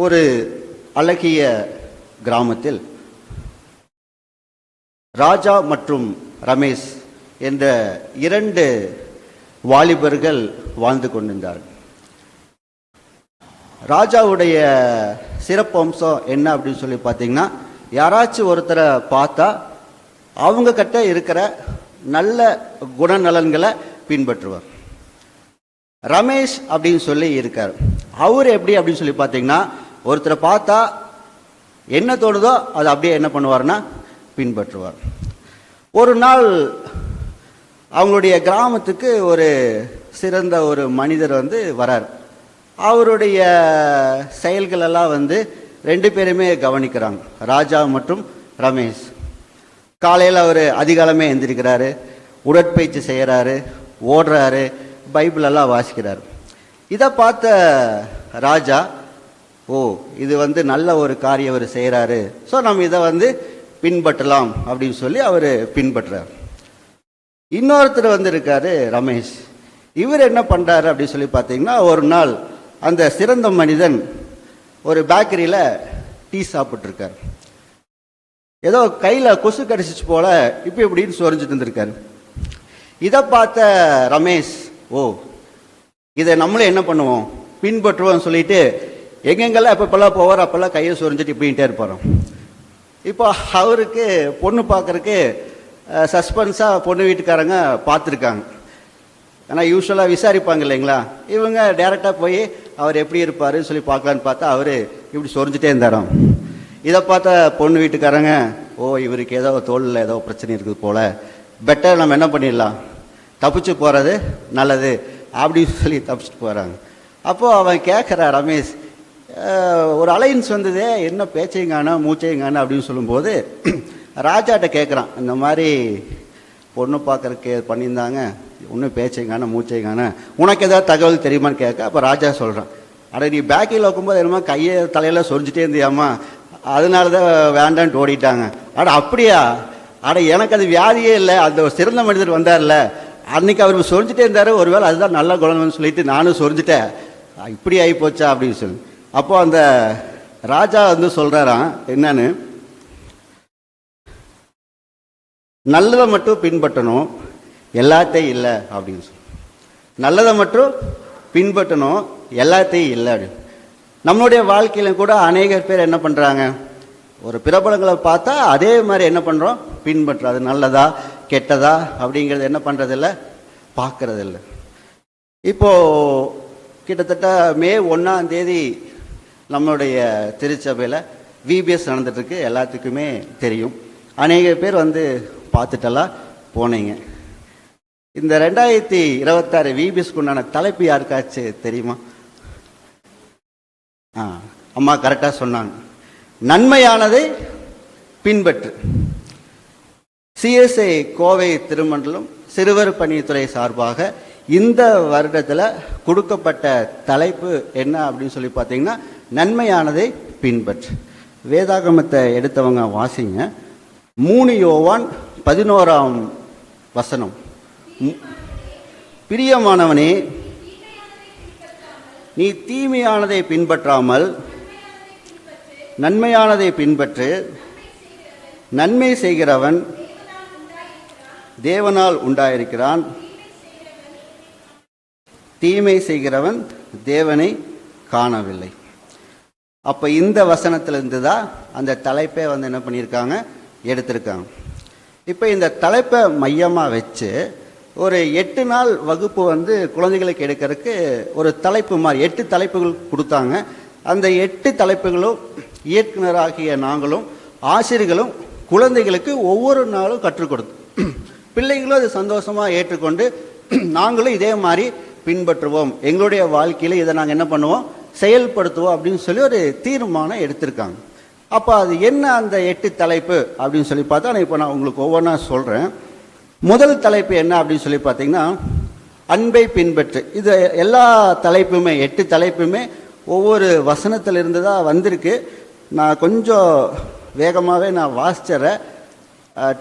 ஒரு அழகிய கிராமத்தில் ராஜா மற்றும் ரமேஷ் என்ற இரண்டு வாலிபர்கள் வாழ்ந்து கொண்டிருந்தார்கள். ராஜாவுடைய சிறப்பம்சம் என்ன அப்படின்னு சொல்லி பார்த்தீங்கன்னா, யாராச்சும் ஒருத்தரை பார்த்தா அவங்க கிட்ட இருக்கிற நல்ல குணநலன்களை பின்பற்றுவார். ரமேஷ் அப்படின்னு சொல்லி இருக்கார். அவர் எப்படி அப்படின்னு சொல்லி பார்த்தீங்கன்னா, ஒருத்தரை பார்த்தா என்ன தோணுதோ அதை அப்படியே என்ன பண்ணுவார்னா பின்பற்றுவார். ஒரு நாள் அவங்களுடைய கிராமத்துக்கு ஒரு சிறந்த ஒரு மனிதர் வரார். அவருடைய செயல்கள் எல்லாம் ரெண்டு பேருமே கவனிக்கிறாங்க, ராஜா மற்றும் ரமேஷ். காலையில் அவர் அதிகாலமே எந்திரிக்கிறாரு, உடற்பயிற்சி செய்கிறாரு, ஓடுறாரு, பைபிள் எல்லாம் வாசிக்கிறார். இதை பார்த்த ராஜா, ஓ இது நல்ல ஒரு காரியம் அவர் செய்கிறாரு, ஸோ நம்ம இதை பின்பற்றலாம் அப்படின்னு சொல்லி அவர் பின்பற்றுறார். இன்னொருத்தர் இருக்காரு ரமேஷ். இவர் என்ன பண்ணுறாரு அப்படின்னு சொல்லி பார்த்தீங்கன்னா, ஒரு நாள் அந்த சிறந்த மனிதன் ஒரு பேக்கரியில் டீ சாப்பிட்ருக்கார். ஏதோ கையில் கொசு கடிச்சிச்சு போல இப்போ இப்படின்னு சொரிஞ்சிட்டு இருந்திருக்காரு. இதை பார்த்த ரமேஷ், ஓ இதை நம்மளே என்ன பண்ணுவோம் பின்பற்றுவோம் சொல்லிட்டு எங்கெங்கெல்லாம் எப்பப்பெல்லாம் போவார் அப்போல்லாம் கையை சொரிஞ்சிட்டு இப்படின்ட்டே இருப்பாரோம். இப்போ அவருக்கு பொண்ணு பார்க்கறக்கு சஸ்பென்ஸாக பொண்ணு வீட்டுக்காரங்க பார்த்துருக்காங்க. ஆனால் யூஸ்வலாக விசாரிப்பாங்க இல்லைங்களா, இவங்க டைரெக்டாக போய் அவர் எப்படி இருப்பாருன்னு சொல்லி பார்க்கலான்னு பார்த்தா அவர் இப்படி சொரிஞ்சிட்டே இருந்தாராம். இதை பார்த்தா பொண்ணு வீட்டுக்காரங்க, ஓ இவருக்கு ஏதோ தோளில் ஏதோ பிரச்சனை இருக்குது போல், பெட்டர் நம்ம என்ன பண்ணிடலாம், தப்பிச்சு போகிறது நல்லது அப்படின்னு சொல்லி தப்பிச்சுட்டு போகிறாங்க. அப்போது அவன் கேட்குறா, ரமேஷ் ஒரு அலைன்ஸ் வந்ததே, என்ன பேச்சையும் காணோம் மூச்சையும் காணோம் அப்படின்னு சொல்லும்போது ராஜாட்ட கேட்குறான், இந்த மாதிரி பொண்ணு பார்க்குறக்கு பண்ணியிருந்தாங்க, ஒன்றும் பேச்சையும் காணோம் மூச்சையும் காணோம், உனக்கு ஏதாவது தகவல் தெரியுமான்னு கேட்க. அப்போ ராஜா சொல்கிறான், அட நீ பேக்கில் வைக்கும்போது என்னமோ கையை தலையில் சொரிஞ்சிட்டே இருந்தியாம்மா, அதனால தான் வேண்டான்ட்டு ஓடிட்டாங்க. அட அப்படியா, அட எனக்கு அது வியாதியே இல்லை, அந்த சிறந்த மனிதர் வந்தார்ல அன்னைக்கு அவர் சொரிஞ்சிட்டே இருந்தார், ஒருவேளை அதுதான் நல்ல குணம்னு சொல்லிட்டு நானும் சொரிஞ்சிட்டேன், இப்படி ஆகி போச்சா அப்படின்னு சொல்லி. அப்போ அந்த ராஜா சொல்கிறாராம், என்னன்னு, நல்லதை மட்டும் பின்பற்றணும் எல்லாத்தையும் இல்லை அப்படின்னு சொல்லி, நல்லதை மட்டும் பின்பற்றணும் எல்லாத்தையும் இல்லை அப்படின்னு. நம்மளுடைய வாழ்க்கையில கூட அநேகர் பேர் என்ன பண்ணுறாங்க, ஒரு பிரபலங்களை பார்த்தா அதே மாதிரி என்ன பண்ணுறோம் பின்பற்றுறோம். அது நல்லதா கெட்டதா அப்படிங்கிறது என்ன பண்ணுறதில்ல, பார்க்கறதில்ல. இப்போது கிட்டத்தட்ட மே 1 நம்மளுடைய திருச்சபையில் விபிஎஸ் நடந்துட்டுருக்கு, எல்லாத்துக்குமே தெரியும். அநேக பேர் பார்த்துட்டெல்லாம் போனீங்க. இந்த 2026 விபிஎஸ்க்கு உண்டான தலைப்பு யாருக்காச்சு தெரியுமா? அம்மா கரெக்டாக சொன்னாங்க, நன்மையானதை பின்பற்று. சிஎஸ்ஐ கோவை திருமண்டலம் சிறுவர் பணித்துறை சார்பாக இந்த வருடத்தில் கொடுக்கப்பட்ட தலைப்பு என்ன அப்படின்னு சொல்லி பார்த்தீங்கன்னா, நன்மையானதை பின்பற்று. வேதாகமத்தை எடுத்தவங்க வாசிங்க. 3 யோவான் 11 பிரியமானவனே, நீ தீமையானதை பின்பற்றாமல் நன்மையானதை பின்பற்று. நன்மை செய்கிறவன் தேவனால் உண்டாயிருக்கிறான், தீமை செய்கிறவன் தேவனை காணவில்லை. அப்போ இந்த வசனத்திலிருந்து தான் அந்த தலைப்பை என்ன பண்ணியிருக்காங்க, எடுத்திருக்காங்க. இப்போ இந்த தலைப்பை மையமாக வச்சு ஒரு 8 நாள் வகுப்பு குழந்தைகளுக்கு எடுக்கிறதுக்கு ஒரு தலைப்பு மாதிரி 8 தலைப்புகள் கொடுத்தாங்க. அந்த 8 தலைப்புகளும் இயக்குனராகிய நாங்களும் ஆசிரியர்களும் குழந்தைகளுக்கு ஒவ்வொரு நாளும் கற்றுக் கொடுத்தோம். பிள்ளைகளும் அது சந்தோஷமாக ஏற்றுக்கொண்டு நாங்களும் இதே மாதிரி பின்பற்றுவோம், எங்களுடைய வாழ்க்கையில் இதை நாங்கள் என்ன பண்ணுவோம் செயல்படுத்துவோம் அப்படின்னு சொல்லி ஒரு தீர்மானம் எடுத்திருக்காங்க. அப்போ அது என்ன அந்த 8 தலைப்பு அப்படின்னு சொல்லி பார்த்தா, இப்போ நான் உங்களுக்கு ஒவ்வொன்றா சொல்கிறேன். முதல் தலைப்பு என்ன அப்படின்னு சொல்லி பார்த்தீங்கன்னா, அன்பை பின்பற்று. இது எல்லா தலைப்புமே 8 தலைப்புமே ஒவ்வொரு வசனத்திலிருந்து தான் வந்திருக்கு. நான் கொஞ்சம் வேகமாகவே நான் வாசிச்சிட்றேன்.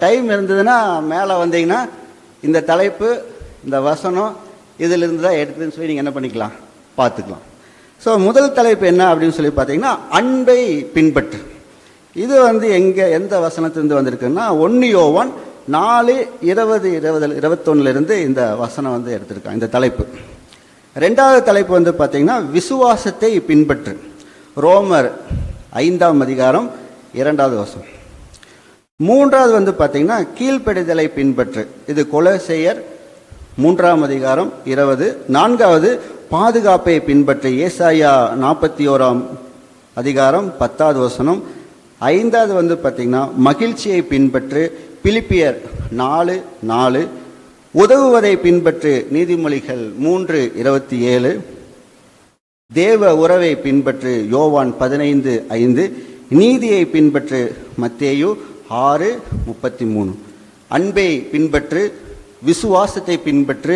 டைம் இருந்ததுன்னா மேலே வந்தீங்கன்னா இந்த தலைப்பு இந்த வசனம் இதிலிருந்து தான் எடுத்துன்னு சொல்லி நீங்கள் என்ன பண்ணிக்கலாம் பார்த்துக்கலாம். ஸோ முதல் தலைப்பு என்ன அப்படின்னு சொல்லி பார்த்தீங்கன்னா அன்பை பின்பற்று. இது எந்த வசனத்திலிருந்து வந்திருக்குன்னா 1 யோவான் 4:20-21 இந்த வசனம் எடுத்திருக்காங்க இந்த தலைப்பு. ரெண்டாவது தலைப்பு பார்த்தீங்கன்னா விசுவாசத்தை பின்பற்று. ரோமர் 5:2 வசனம். மூன்றாவது பார்த்தீங்கன்னா கீழ்ப்படிதலை பின்பற்று. இது கொலோசையர் 3:20. நான்காவது பாதுகாப்பை பின்பற்று. ஏசாயா 41:10 வசனம். ஐந்தாவது பார்த்தீங்கன்னா மகிழ்ச்சியை பின்பற்று. பிலிப்பியர் 4:4. உதவுவதை பின்பற்று. நீதிமொழிகள் 3:27. தேவ உறவை பின்பற்று. யோவான் 15:5. நீதியை பின்பற்று. மத்தேயு 6:33. அன்பை பின்பற்று, விசுவாசத்தை பின்பற்று,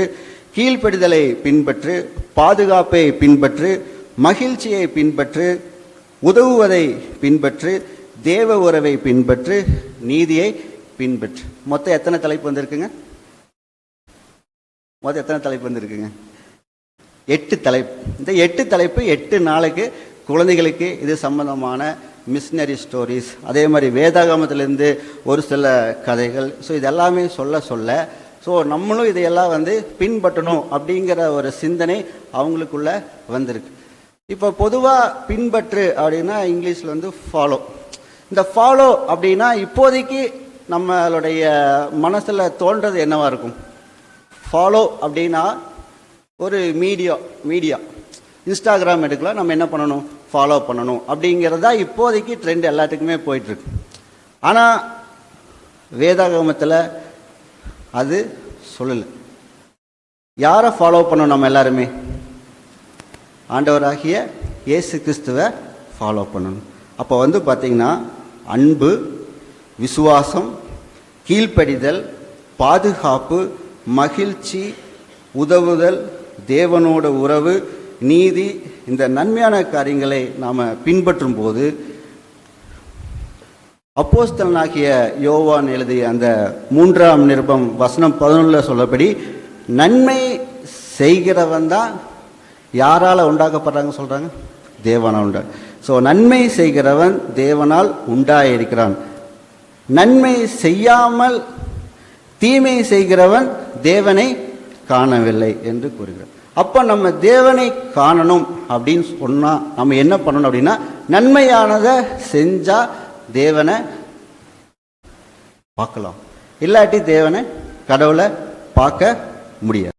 கீழ்ப்படிதலை பின்பற்று, பாதுகாப்பை பின்பற்று, மகிழ்ச்சியை பின்பற்று, உதவுவதை பின்பற்று, தேவ உறவை பின்பற்று, நீதியை பின்பற்று. மொத்தம் எத்தனை தலைப்பு வந்திருக்குங்க? 8 தலைப்பு. இந்த 8 தலைப்பு 8 நாளைக்கு குழந்தைகளுக்கு இது சம்பந்தமான மிஷினரி ஸ்டோரிஸ், அதே மாதிரி வேதாகமத்திலேருந்து ஒரு சில கதைகள். ஸோ இதெல்லாமே சொல்ல ஸோ நம்மளும் இதையெல்லாம் பின்பற்றணும் அப்படிங்கிற ஒரு சிந்தனை அவங்களுக்குள்ள வந்திருக்கு. இப்போ பொதுவாக பின்பற்று அப்படின்னா இங்கிலீஷில் ஃபாலோ. இந்த ஃபாலோ அப்படின்னா இப்போதைக்கு நம்மளுடைய மனசில் தோன்றது என்னவா இருக்கும்? ஃபாலோ அப்படின்னா ஒரு மீடியா இன்ஸ்டாகிராம் எடுக்கலாம், நம்ம என்ன பண்ணணும்? ஃபாலோ பண்ணணும் அப்படிங்கிறதா இப்போதைக்கு ட்ரெண்ட் எல்லாத்துக்குமே போயிட்டுருக்கு. ஆனால் வேதாகமத்தில் அது சொல்லலை. யாரை ஃபாலோ பண்ணணும்? நம்ம எல்லாருமே ஆண்டவராகிய இயேசு கிறிஸ்துவை ஃபாலோ பண்ணணும். அப்போ பார்த்தீங்கன்னா அன்பு, விசுவாசம், கீழ்ப்படிதல், பாதுகாப்பு, மகிழ்ச்சி, உதவுதல், தேவனோட உறவு, நீதி, இந்த நன்மையான காரியங்களை நாம் பின்பற்றும் போது அப்போஸ்தலனாகிய யோவான் எழுதிய அந்த 3ஆம் நிருபம் வசனம் 11 சொல்லபடி நன்மை செய்கிறவன் தான் யாரால் உண்டாக்கப்படுறாங்க சொல்கிறாங்க? தேவனால் உண்டா. ஸோ நன்மை செய்கிறவன் தேவனால் உண்டாயிருக்கிறான். நன்மை செய்யாமல் தீமை செய்கிறவன் தேவனை காணவில்லை என்று கூறுகிறார். அப்போ நம்ம தேவனை காணணும் அப்படின்னு சொன்னால் நம்ம என்ன பண்ணணும் அப்படின்னா நன்மையானதை செஞ்சால் தேவனை பார்க்கலாம், இல்லாட்டி கடவுளை பார்க்க முடியாது.